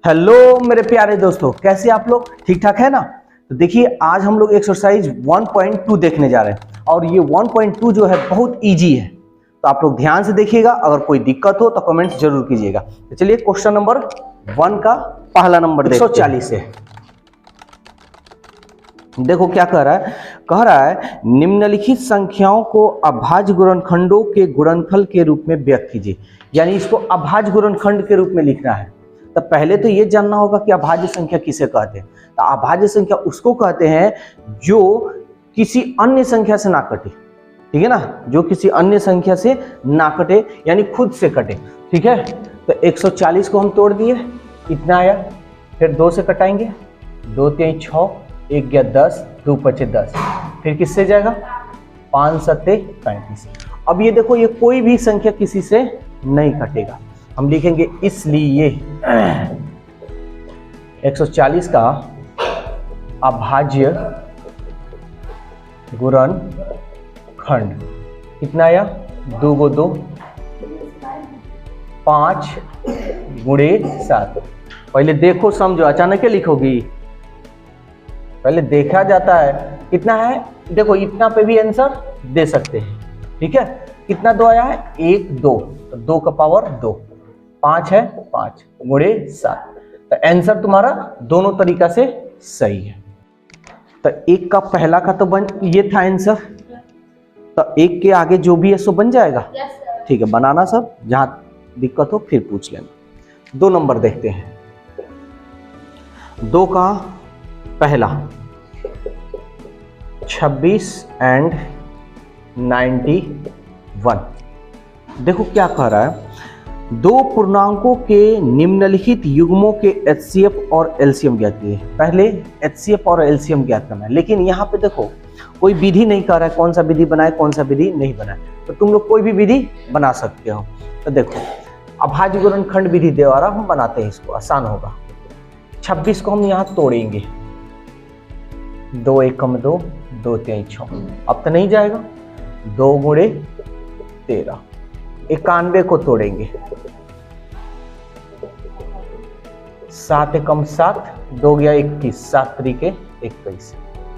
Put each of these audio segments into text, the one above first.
Hello मेरे प्यारे दोस्तों, कैसे आप लोग? ठीक ठाक है ना? तो देखिए, आज हम लोग एक्सरसाइज 1.2 देखने जा रहे हैं और ये 1.2 जो है बहुत इजी है, तो आप लोग ध्यान से देखिएगा। अगर कोई दिक्कत हो तो कमेंट जरूर कीजिएगा। तो चलिए क्वेश्चन नंबर 1 का पहला नंबर 140 है। देखो क्या कह रहा है निम्नलिखित संख्याओं को अभाज्य गुणनखंडों के गुणनफल के रूप में व्यक्त कीजिए। यानी इसको अभाज्य गुणनखंड के रूप में लिखना है। तो पहले तो ये जानना होगा कि अभाज्य संख्या किसे कहते हैं। तो अभाज्य संख्या उसको कहते हैं जो किसी अन्य संख्या से ना कटे, ठीक है ना, जो किसी अन्य संख्या से ना कटे, यानी खुद से कटे, ठीक है। तो 140 को हम तोड़ दिए, इतना आया, फिर 2 से कटाएंगे, 2 3 6, 1 गया 10, 2 5 10, फिर किससे जाएगा 5 7 35। अब ये देखो, ये कोई भी संख्या किसी से नहीं कटेगा। हम लिखेंगे इसलिए 140 का अभाज्य गुणनखंड कितना आया, 2 को 2, 5 गुणे 7। पहले देखो समझो, अचानक क्या लिखोगी, पहले देखा जाता है कितना है। देखो इतना पे भी आंसर दे सकते हैं, ठीक है। कितना 2 आया है, 1 2, तो 2 का पावर 2, 5 है 5 गुणे 7। तो आंसर तुम्हारा दोनों तरीका से सही है। तो 1 का पहला का तो ये था आंसर। तो 1 के आगे जो भी है सो बन जाएगा, ठीक है। बनाना सब, जहां दिक्कत हो फिर पूछ लेना। 2 नंबर देखते हैं। 2 का पहला 26 एंड 91। देखो क्या कह रहा है, 2 पूर्णांकों के निम्नलिखित युग्मों के HCF और LCM ज्ञात कीजिए। पहले HCF और LCM ज्ञात करना है, लेकिन यहाँ पे देखो कोई विधि नहीं कर रहा है, कौन सा विधि बनाए कौन सा विधि नहीं बनाए। तो तुम लोग कोई भी विधि बना सकते हो। तो देखो अभाज्य गुणनखंड विधि द्वारा हम बनाते हैं, इसको आसान होगा। 26 को हम यहाँ तोड़ेंगे, 2 1 2, 2 3 6, अब तो नहीं जाएगा, 2 गुणे 13। 91 को तोड़ेंगे, 7 1 7, 2 गया 21, 7 3 21,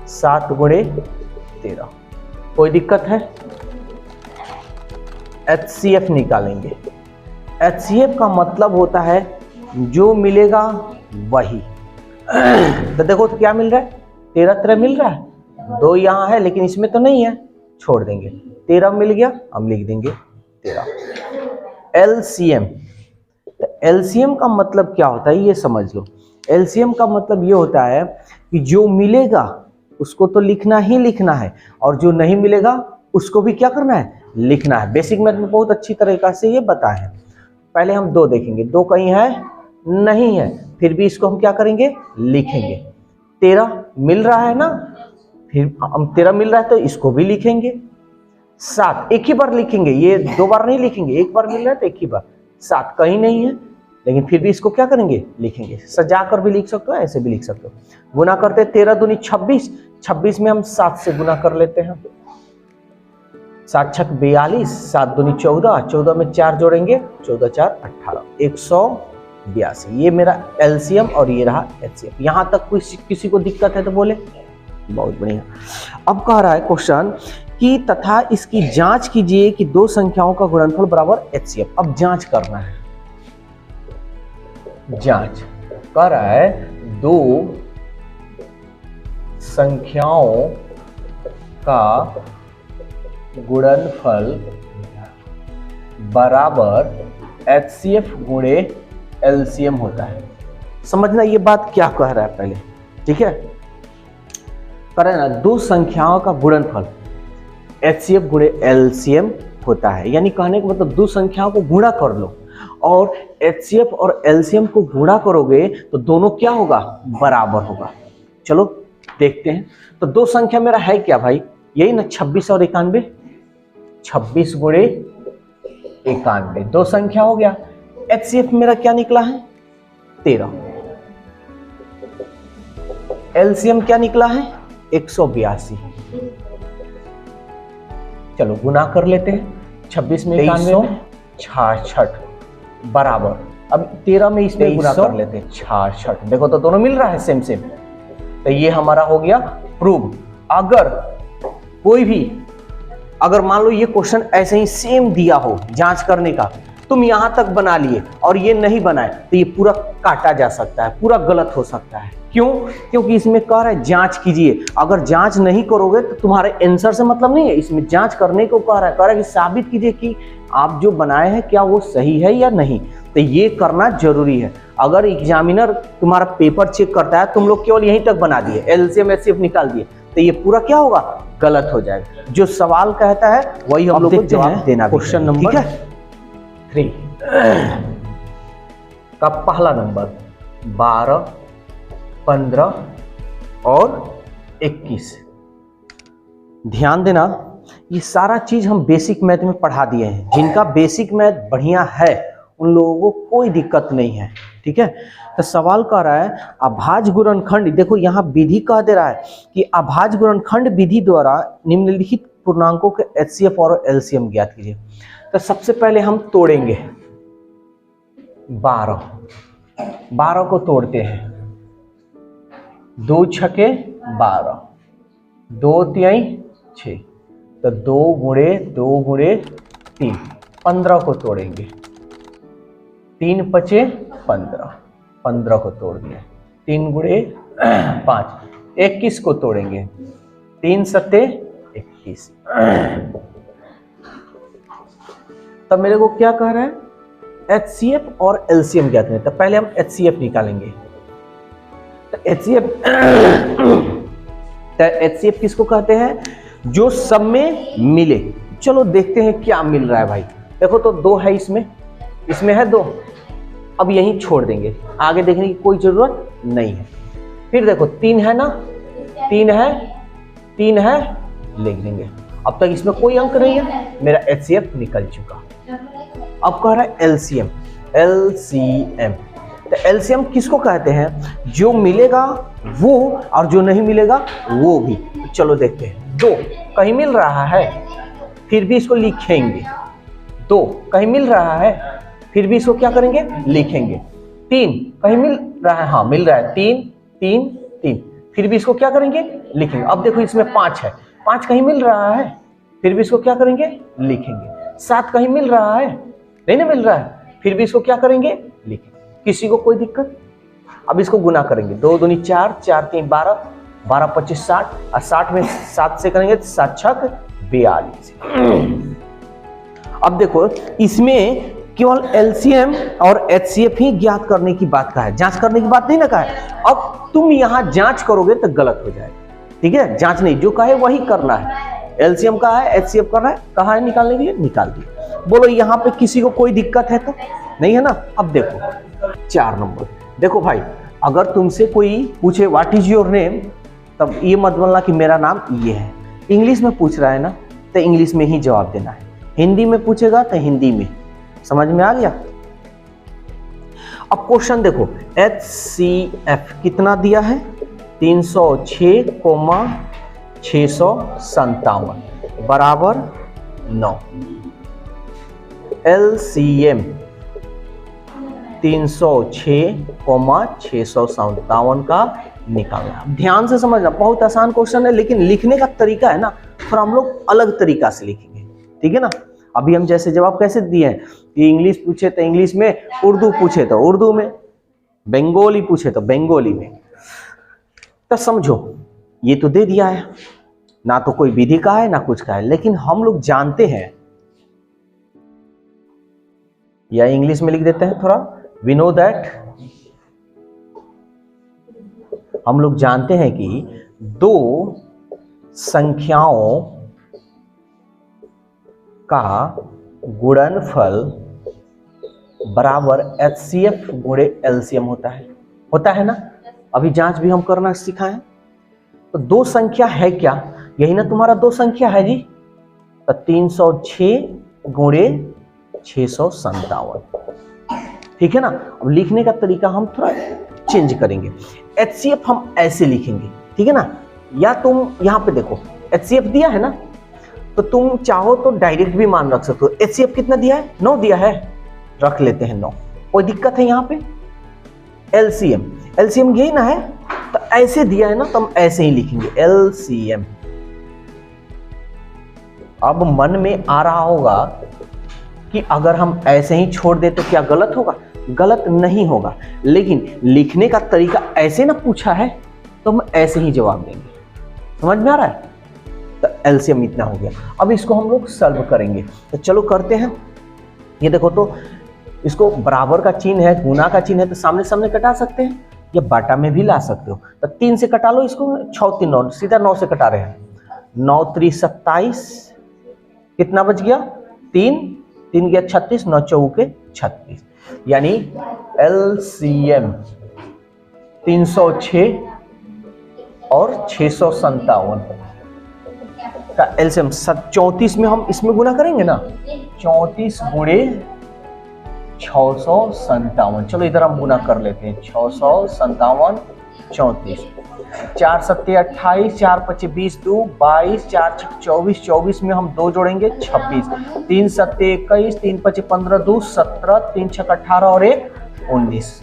7 गुणे 13। कोई दिक्कत है? HCF निकालेंगे। HCF का मतलब होता है जो मिलेगा वही। तो देखो तो क्या मिल रहा है, 13 13 मिल रहा है, 2 यहाँ है लेकिन इसमें तो नहीं है, छोड़ देंगे, 13 मिल गया, हम लिख देंगे 13। LCM, तो LCM का मतलब क्या होता है ये समझ लो। LCM का मतलब ये होता है कि जो मिलेगा उसको तो लिखना ही लिखना है, और जो नहीं मिलेगा उसको भी क्या करना है, लिखना है। बेसिक मैथ में बहुत अच्छी तरीका से ये बताया है। पहले हम 2 देखेंगे, 2 कहीं है नहीं है, फिर भी इसको हम क्या करेंगे, लिखेंगे। 13 मिल रहा है ना, फिर हम 13 मिल रहा है तो इसको भी लिखेंगे। 7 एक ही बार लिखेंगे, ये 2 बार नहीं लिखेंगे, एक बार मिल रहा है तो एक ही बार। 7 कहीं नहीं है, लेकिन फिर भी इसको क्या करेंगे, लिखेंगे। सजा कर भी लिख सकते हो, ऐसे भी लिख सकते हो। गुना करते 13 दूनी 26, 26 में हम 7 से गुना कर लेते हैं, 7 6 42, 7 दूनी 14, 14 में 4 जोड़ेंगे, 14 4 18, 182। ये मेरा LCM और ये रहा HCF। यहां तक किसी को दिक्कत है तो बोले, बहुत बढ़िया। अब कह रहा है क्वेश्चन कि तथा इसकी जांच कीजिए कि 2 संख्याओं का गुणनफल बराबर HCF। अब जांच करना है, जांच कर रहा है 2 संख्याओं का गुणनफल बराबर HCF गुणे LCM होता है। समझना ये बात क्या कह रहा है पहले, ठीक है। कह रहा है ना 2 संख्याओं का गुणनफल HCF गुणे LCM होता है। यानी कहने का मतलब 2 संख्याओं को गुणा कर लो, और HCF और LCM को गुणा करोगे तो दोनों क्या होगा, बराबर होगा। चलो देखते हैं। तो 2 संख्या मेरा है क्या भाई, यही ना 26 और 91, 26 गुणे 91, 2 संख्या हो गया। HCF मेरा क्या निकला है, 13। LCM क्या निकला है, 182। चलो गुना कर लेते हैं, 26 में 166 बराबर अब 13 में इसमें गुणा कर लेते हैं 66। देखो तो दोनों मिल रहा है सेम सेम, तो ये हमारा हो गया प्रूव। अगर कोई भी, अगर मान लो ये क्वेश्चन ऐसे ही सेम दिया हो जांच करने का, तुम यहां तक बना लिए और ये नहीं बनाए, तो ये पूरा काटा जा सकता है, पूरा गलत हो सकता है। क्यों? क्योंकि इसमें कह रहा है जांच कीजिए। अगर जांच नहीं करोगे तो तुम्हारे आंसर से मतलब नहीं है, इसमें जांच करने को कह रहा है कि साबित कीजिए कि आप जो बनाए हैं क्या वो सही है या नहीं। तो ये करना जरूरी है। अगर एग्जामिनर तुम्हारा पेपर चेक करता है, तुम लोग केवल यहीं तक बना दिए, एलसीएम एचसीएफ निकाल दिए, तो ये पूरा क्या होगा? गलत हो जाएगा। जो सवाल कहता है वही हम लोग को जवाब देना। क्वेश्चन नंबर 3 का पहला नंबर 12, 15 और 21। ध्यान देना, ये सारा चीज हम बेसिक मैथ में पढ़ा दिए हैं। जिनका बेसिक मैथ बढ़िया है उन लोगों को कोई दिक्कत नहीं है, ठीक है। तो सवाल कह रहा है अभाज्य गुणनखंड, देखो यहाँ विधि कह दे रहा है कि अभाज्य गुणनखंड विधि द्वारा निम्नलिखित पूर्णांकों के एचसीएफ और एलसीएम ज्ञात कीजिए। तो सबसे पहले हम तोड़ेंगे 12 को तोड़ते हैं। 2 छके 12, 2 तिहाई 6, तो 2 गुणे 2 गुणे 3, 15 को तोड़ेंगे। 3 पचे 15, 15 को तोड़ दिया। 3 गुणे 5, 21 को तोड़ेंगे। 3 सत्ते 21। तब मेरे को क्या कह रहा है? एचसीएफ और एलसीएम ज्ञात है। तो पहले हम एचसीएफ निकालेंगे। तो एचसीएफ किसको कहते हैं? जो सब में मिले। चलो देखते हैं क्या मिल रहा है भाई। देखो तो 2 है इसमें है 2, अब यहीं छोड़ देंगे, आगे देखने की कोई जरूरत नहीं है। फिर देखो 3 है ना, 3 है लिख देंगे। अब तक इसमें कोई अंक नहीं है, मेरा एचसीएफ निकल चुका। अब कह रहा है एलसीएम। तो एलसीएम किसको कहते हैं? जो मिलेगा वो और जो नहीं मिलेगा वो भी। चलो देखते हैं। 2 कहीं मिल रहा है, फिर भी इसको लिखेंगे। 2 कहीं मिल रहा है, फिर भी इसको क्या करेंगे? लिखेंगे। 3 कहीं मिल रहा है, हाँ मिल रहा है, 3 3 3, फिर भी इसको क्या करेंगे? लिखेंगे। अब देखो इसमें 5 है, 5 कहीं मिल रहा है, फिर भी इसको क्या करेंगे? लिखेंगे। 7 कहीं मिल रहा है, नहीं ना मिल रहा है, फिर भी इसको क्या करेंगे? लिखेंगे। किसी को कोई दिक्कत? अब इसको गुना करेंगे। 2 दूनी 4, 4 3 12, 12 25 60, और 60 में 7 से करेंगे 7 छक 42। अब देखो इसमें केवल एलसीएम और एचसीएफ ही ज्ञात करने की बात का है, जांच करने की बात नहीं ना कहा है। अब तुम यहां जांच करोगे तो गलत हो जाएगा, ठीक है। जांच नहीं, जो कहे वही करना है। एलसीएम कहा है, एचसीएफ करना है, कहा है निकालने के लिए, निकाल दिया। बोलो यहाँ पे किसी को कोई दिक्कत है तो नहीं है ना। अब देखो 4 नंबर। देखो भाई, अगर तुमसे कोई पूछे व्हाट इज योर नेम, तब ये मत बोलना कि मेरा नाम ये है। इंग्लिश में पूछ रहा है ना, तो इंग्लिश में ही जवाब देना है। हिंदी में पूछेगा तो हिंदी में। समझ में आ गया? अब क्वेश्चन देखो, एचसीएफ कितना दिया है? 306,657 बराबर 9। एलसीएम 306,657 का निकालना। ध्यान से समझना, बहुत आसान क्वेश्चन है, लेकिन लिखने का तरीका है ना, फिर हम लोग अलग तरीका से लिखेंगे, ठीक है ना। अभी हम जैसे जवाब कैसे दिए हैं कि इंग्लिश पूछे तो इंग्लिश में, उर्दू पूछे तो उर्दू में, बंगाली पूछे तो बंगाली में। तो समझो, ये तो दे दिया है ना, तो कोई विधि का है ना कुछ का है, लेकिन हम लोग जानते हैं, या इंग्लिश में लिख देते हैं थोड़ा, वी नो दैट, हम लोग जानते हैं कि 2 संख्याओं का गुणनफल बराबर एचसीएफ गुणे एलसीएम होता है ना। अभी जांच भी हम करना सिखाएं। तो 2 संख्या है क्या? यही ना तुम्हारा 2 संख्या है जी। तो 306 गुणे 657, ठीक है ना। अब लिखने का तरीका हम थोड़ा चेंज करेंगे। एचसीएफ हम ऐसे लिखेंगे, ठीक है ना। या तुम यहां पे देखो, एचसीएफ दिया है ना, तो तुम चाहो तो डायरेक्ट भी मान रख सकते हो। एचसीएफ कितना दिया है? 9 दिया है, रख लेते हैं 9। कोई दिक्कत है यहाँ पे? एलसीएम, एलसीएम यही ना है, तो ऐसे दिया है ना तो हम ऐसे ही लिखेंगे एलसीएम। अब मन में आ रहा होगा कि अगर हम ऐसे ही छोड़ दे तो क्या गलत होगा? गलत नहीं होगा, लेकिन लिखने का तरीका ऐसे ना पूछा है तो हम ऐसे ही जवाब देंगे। समझ में आ रहा है? तो एलसीएम इतना हो गया। अब इसको हम लोग सॉल्व करेंगे, तो चलो करते हैं। ये देखो, तो इसको बराबर का चिन्ह है, गुना का चिन्ह है, तो सामने सामने कटा सकते हैं, या बाटा में भी ला सकते हो। तो 3 से कटा लो इसको, 6 3 9, सीधा 9 से कटा रहे हैं। 9 3 27, कितना बच गया? 3 3 गया 36, 9 चौके 36, यानी एलसीएम 306 और 657 का एलसीएम 34 में हम इसमें गुना करेंगे ना, 34 गुणे 657। चलो इधर हम गुना कर लेते हैं, 657 34, 4 7 28, 4 5 20 2 22, 4 6 24, 24 में हम 2 जोड़ेंगे 26, 3 7 21, 3 5 15 2 17, 3 6 18 और 1 19,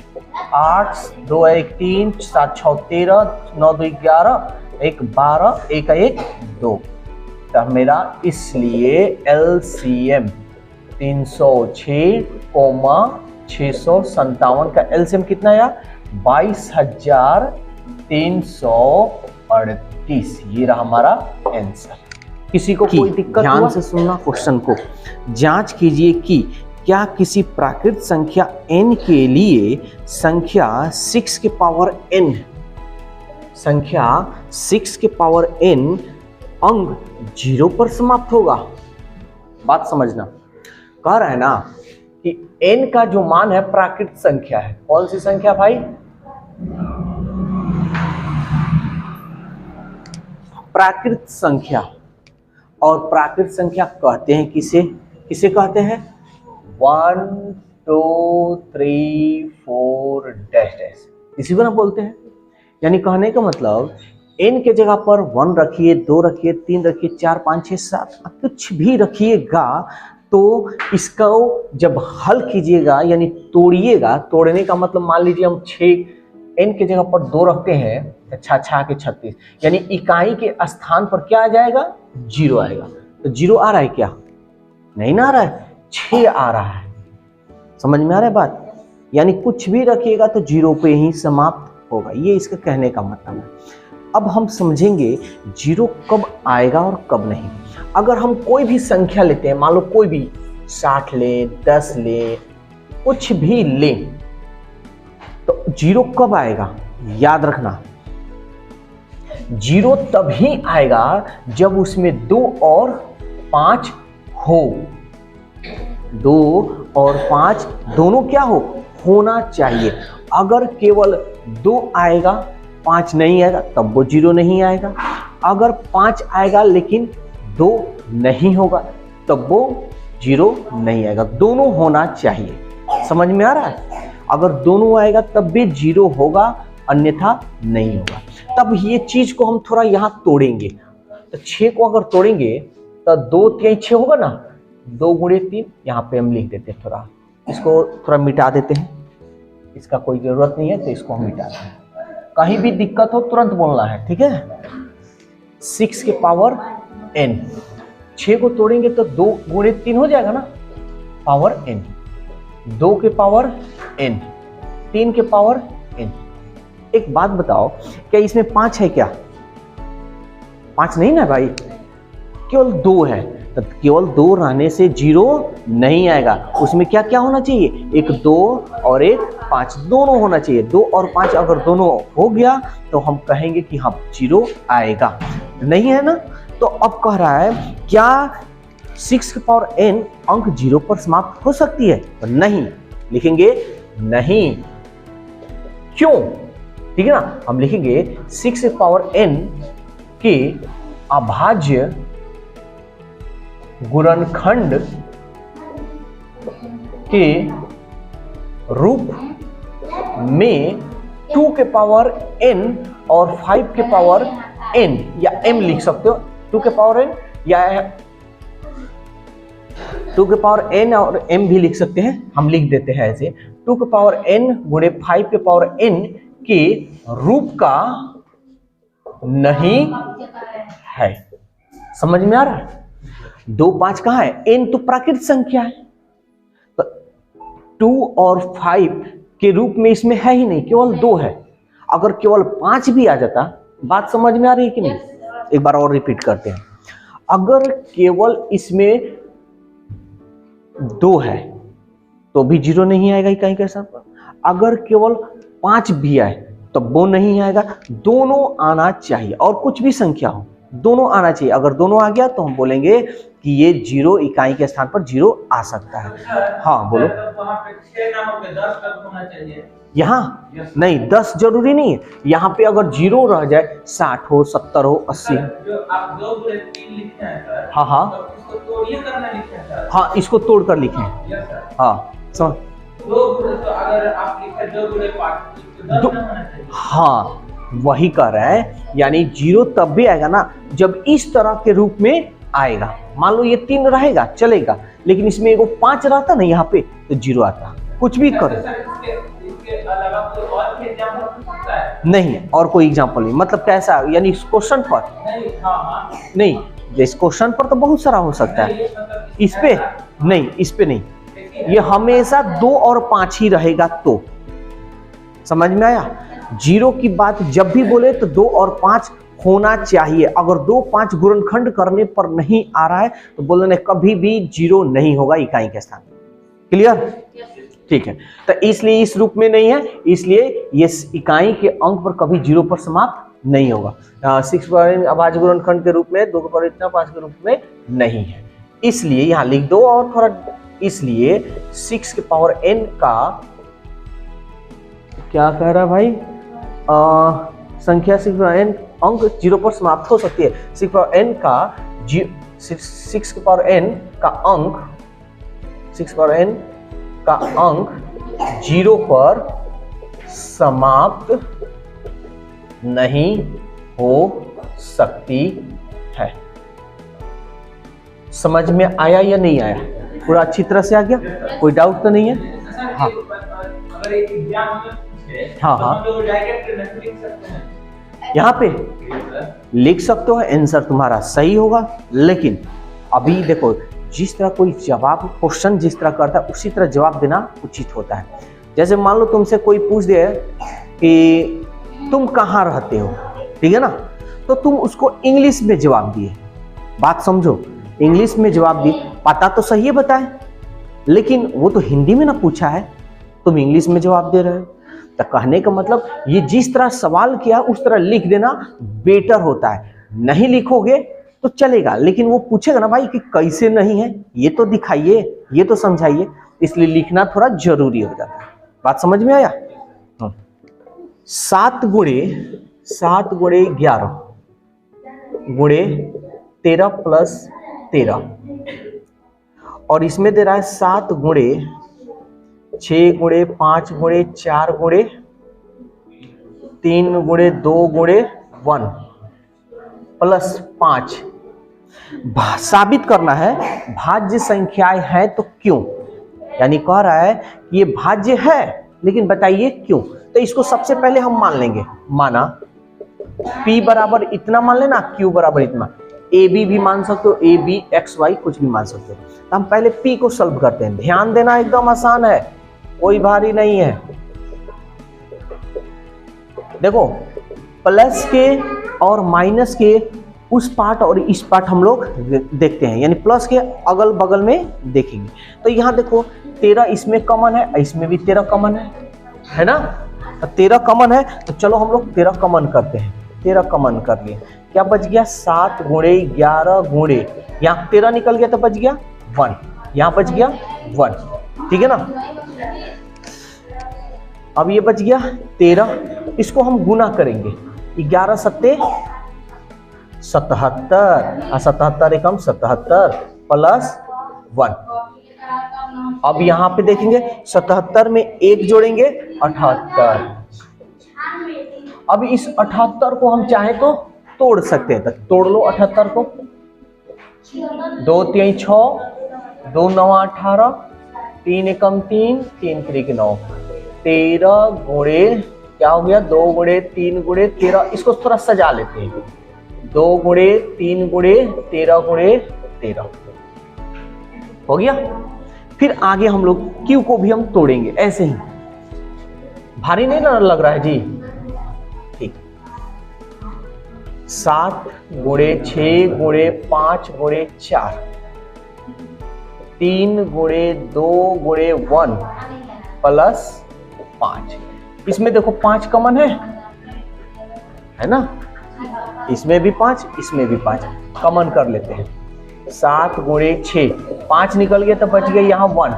8 2 1 3, 7 6 13, 9 2 11, 1 12, 1 1 2। तो मेरा इसलिए एलसीएम 306,657 का एलसीएम कितना आया? 22,338। ये रहा हमारा आंसर। किसी को कोई दिक्कत? ध्यान से सुनना क्वेश्चन को। जांच कीजिए कि क्या किसी प्राकृत संख्या n के लिए संख्या 6 के पावर n, संख्या 6 के पावर n अंक 0 पर समाप्त होगा? बात समझना, कह रहा है ना कि n का जो मान है प्राकृत संख्या है। कौन सी संख्या भाई? प्राकृत संख्या। और प्राकृत संख्या कहते हैं किसे? किसे कहते हैं? 1 2 3 4 डैश डैश, इसी को ना बोलते हैं। यानी कहने का मतलब n के जगह पर 1 रखिए, 2 रखिए, 3 रखिए, 4 5 6 7, कुछ भी रखिएगा, तो इसको जब हल कीजिएगा यानी तोड़िएगा, तोड़ने का मतलब मान लीजिए हम 6 n के जगह पर 2 रखते हैं, 6 6 के 36, यानी इकाई के स्थान पर क्या आ जाएगा? 0 आएगा। तो 0 आ रहा है क्या? नहीं ना आ रहा है, 6 आ रहा है। समझ में आ रहा है बात? यानी कुछ भी रखिएगा तो 0 पे ही समाप्त होगा, ये इसका कहने का मतलब है। अब हम समझेंगे 0 कब आएगा और कब नहीं। अगर हम कोई भी संख्या लेते हैं, मान लो कोई भी 60 ले, 10 ले, कुछ भी ले, तो 0 कब आएगा? याद रखना, 0 तभी आएगा जब उसमें 2 और 5 हो। 2 और 5 दोनों क्या हो? होना चाहिए। अगर केवल 2 आएगा, 5 नहीं आएगा, तब वो 0 नहीं आएगा। अगर 5 आएगा लेकिन 2 नहीं होगा, तब वो 0 नहीं आएगा। दोनों होना चाहिए। समझ में आ रहा है? अगर दोनों आएगा तब भी 0 होगा, अन्यथा नहीं होगा। तब ये चीज को हम थोड़ा यहाँ तोड़ेंगे। तो 6 को अगर तोड़ेंगे तो 2 3 6 होगा ना, 2 गुणे 3, यहाँ पे हम लिख देते हैं, थोड़ा इसको थोड़ा मिटा देते हैं, इसका कोई जरूरत नहीं है, तो इसको हम मिटा देते हैं। कहीं भी दिक्कत हो तुरंत बोलना है, ठीक है? 6 के पावर n, 6 को तोड़ेंगे तो 2 गुणे 3 हो जाएगा ना, पावर n, 2 के पावर n, 3 के पावर n। एक बात बताओ, क्या इसमें 5 है क्या? 5 नहीं ना भाई, केवल 2 है। तो केवल 2 रहने से 0 नहीं आएगा। उसमें क्या क्या होना चाहिए? एक 2 और एक 5, दोनों होना चाहिए। 2 और 5 अगर दोनों हो गया तो हम कहेंगे कि हाँ 0 आएगा। नहीं है ना? तो अब कह रहा है क्या 6 के पावर n अंक 0 पर समाप्त हो सकती है? तो नहीं, लिखेंगे नहीं। क्यों? ठीक है ना, हम लिखेंगे 6 के पावर n के अभाज्य गुणनखंड के रूप में 2 के पावर n और 5 के पावर n या m लिख सकते हो। 2 के पावर n या 2 के पावर n और m भी लिख सकते हैं, हम लिख देते हैं ऐसे 2 के पावर n गुणे 5 के पावर n के रूप का नहीं है। समझ में आ रहा है? 2 5 कहाँ है? n तो प्राकृत संख्या है, तो 2 और 5 के रूप में इसमें है ही नहीं, केवल 2 है। अगर केवल 5 भी आ जाता, बात समझ में आ रही है कि नहीं? एक बार और रिपीट करते हैं। अगर केवल इसमें 2 है तो भी 0 नहीं आएगा इकाई के स्थान पर। अगर केवल 5 भी आए तो वो नहीं आएगा। दोनों आना चाहिए, और कुछ भी संख्या हो दोनों आना चाहिए। अगर दोनों आ गया तो हम बोलेंगे कि ये 0 इकाई के स्थान पर 0 आ सकता है। हाँ बोलो। यहाँ नहीं 10 जरूरी नहीं है। यहाँ पे अगर 0 रह जाए, 60 हो 70 हो 80 हाँ हाँ हाँ, इसको तोड़ कर लिखे। हाँ समझ। हाँ वही कह रहा है, यानी 0 तब भी आएगा ना जब इस तरह के रूप में आएगा। मान लो ये 3 रहेगा चलेगा, लेकिन इसमें एगो 5 रहता ना यहाँ पे तो 0 आता। कुछ भी करो नहीं, और कोई एग्जांपल नहीं। मतलब कैसा, यानी इस क्वेश्चन पर नहीं, इस क्वेश्चन पर तो बहुत सारा हो सकता है, इस पे नहीं, इस पे नहीं। ये हमेशा 2 और 5 ही रहेगा। तो समझ में आया? 0 की बात जब भी बोले तो 2 और 5 होना चाहिए। अगर 2 5 गुणनखंड करने पर नहीं आ रहा है तो बोलने कभी भी 0 नहीं होगा इकाई के स्थान। क्लियर? ठीक है, तो इसलिए इस रूप में नहीं है, इसलिए ये इकाई के अंक पर कभी 0 पर समाप्त नहीं होगा। 6 पर अभाज्य गुणनखंड के रूप में 2 के पावर इतना 5 के रूप में नहीं है, इसलिए यहां लिख दो। और थोड़ा, इसलिए 6 के पावर n का क्या कह रहा है भाई, संख्या 6 के पावर n अंक 0 पर समाप्त हो सकती है। 6 के पावर n का 6 के पावर n का अंक 6 के पावर n का अंक 0 पर समाप्त नहीं हो सकती है। समझ में आया या नहीं आया? पूरा अच्छी तरह से आ गया? कोई डाउट तो नहीं है? हाँ हाँ हाँ, यहाँ पे लिख सकते हो, आंसर तुम्हारा सही होगा। लेकिन अभी देखो, जिस तरह कोई जवाब क्वेश्चन जिस तरह करता है उसी तरह जवाब देना उचित होता है। जैसे मान लो तुमसे कोई पूछ दे कि तुम कहाँ रहते हो, ठीक है ना, तो तुम उसको इंग्लिश में जवाब दिए। बात समझो, इंग्लिश में जवाब दिए, पता तो सही है बताए, लेकिन वो तो हिंदी में ना पूछा है, तुम इंग्लिश में जवाब दे रहे हो। तो कहने का मतलब ये जिस तरह सवाल किया उस तरह लिख देना बेटर होता है। नहीं लिखोगे तो चलेगा, लेकिन वो पूछेगा ना भाई कि कैसे नहीं है, ये तो दिखाइए, ये तो समझाइए, इसलिए लिखना थोड़ा जरूरी हो जाता है। बात समझ में आया? 7 गुणे 11 गुणे 13 प्लस 13, और इसमें दे रहा है 7 गुणे 6 गुणे 5 गुणे 4 गुणे 3 गुणे 2 गुणे 1 प्लस 5। साबित करना है भाज्य संख्याएं हैं तो क्यों, यानी कह रहा है कि ये भाज्य है, लेकिन बताइए क्यों। तो इसको सबसे पहले हम मान लेंगे, माना p बराबर इतना मान लेना, q बराबर इतना, ए बी भी मान सकते हो, ए बी एक्स वाई कुछ भी मान सकते हो। तो हम पहले p को सॉल्व करते हैं। ध्यान देना एकदम आसान है, कोई भारी नहीं है। देखो, प्लस के और माइनस के उस पार्ट और इस पार्ट हम लोग देखते हैं, यानी प्लस के अगल बगल में देखेंगे। तो यहाँ देखो 13 इसमें कॉमन है, इसमें भी 13 कॉमन है ना, तो 13 कॉमन है, तो चलो हम लोग 13 कॉमन करते हैं। 13 कॉमन कर लिए, क्या बच गया 7 गुणे 11 गुणे, यहाँ 13 निकल गया तो बच गया 1, यहाँ बच गया 1, ठीक है ना। अब ये बच गया 13, इसको हम गुना करेंगे, 11 सत्ते 77 और 77 एकम 77 प्लस 1। अब यहाँ पे देखेंगे 77 में 1 जोड़ेंगे 78। अब इस 78 को हम चाहे तो तोड़ सकते हैं, तो तोड़ लो 78 को, 2 3 6 2 9 18, 3 एकम 3, 3 3 9, 13 गुणे क्या हो गया, 2 गुणे 3 गुणे 13। इसको थोड़ा सजा लेते हैं, 2 गुणे 3 गुणे 13 गुणे 13 हो गया। फिर आगे हम लोग Q को भी हम तोड़ेंगे ऐसे ही। भारी नहीं ना लग रहा है जी? ठीक। 7 गुणे 6 गुणे 5 गुणे 4, 3 गुणे 2 गुणे 1 प्लस 5। इसमें देखो 5 कॉमन है ना? इसमें भी 5, इसमें भी 5 कॉमन कर लेते हैं। 7 गुणे 6, 5 निकल गया तो बच गया यहाँ 1।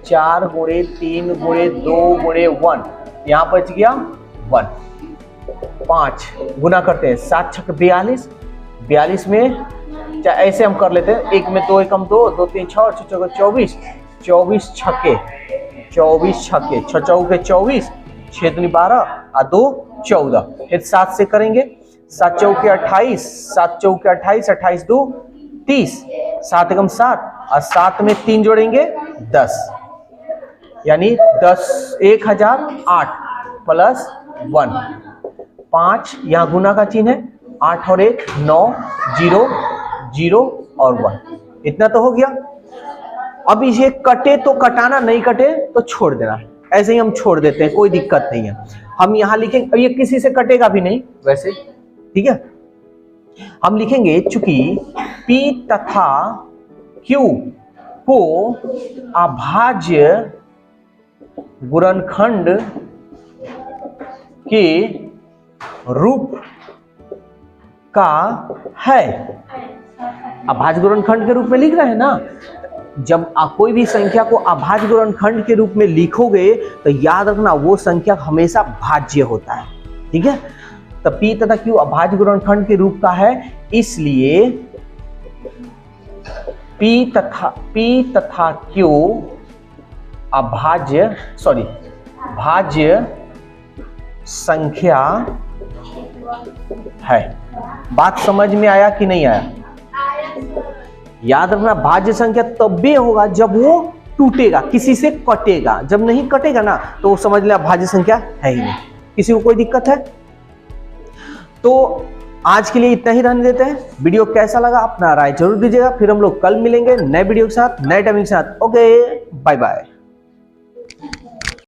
4 गुणे 3 गुणे 2 गुणे 1, यहाँ बच गया 1। 5 गुना करते हैं, 7 छक 42, 42 में ऐसे हम कर लेते हैं, 1 में 2 एकम 2, 2 3 6 और 6 चौके 24, 24 छक्के 24 छक्के, 6 चौके 24, 6 दूनी 12 और 2 14। फिर 7 से करेंगे, 7 चौके 28, 7 चौके 28, 28 2 30, 7 एकम 7 और 7 में 3 जोड़ेंगे 10, यानी 10,008 प्लस 1। 5 यहाँ गुना का चिन्ह है, 8 और 1 9, 0 0 और 1, इतना तो हो गया। अब इसे कटे तो कटाना, नहीं कटे तो छोड़ देना, ऐसे ही हम छोड़ देते हैं, कोई दिक्कत नहीं है। हम यहाँ लिखेंगे, ये किसी से कटेगा भी नहीं वैसे, ठीक है। हम लिखेंगे चूंकि P तथा Q को अभाज्य गुणनखंड के रूप का है, अभाज्य गुणनखंड के रूप में लिख रहे हैं ना। जब आप कोई भी संख्या को अभाज्य गुणनखंड के रूप में लिखोगे तो याद रखना वो संख्या हमेशा भाज्य होता है, ठीक है। तो P तथा Q अभाज्य गुणनखंड के रूप का है, इसलिए P तथा Q भाज्य संख्या है। बात समझ में आया कि नहीं आया? याद रखना भाज्य संख्या तब होगा जब वो टूटेगा, किसी से कटेगा। जब नहीं कटेगा ना तो समझ लें भाज्य संख्या है ही नहीं। किसी को कोई दिक्कत है? तो आज के लिए इतना ही रहने देते हैं। वीडियो कैसा लगा अपना राय जरूर दीजिएगा। फिर हम लोग कल मिलेंगे नए वीडियो के साथ, नए टाइमिंग के साथ। Okay, bye bye.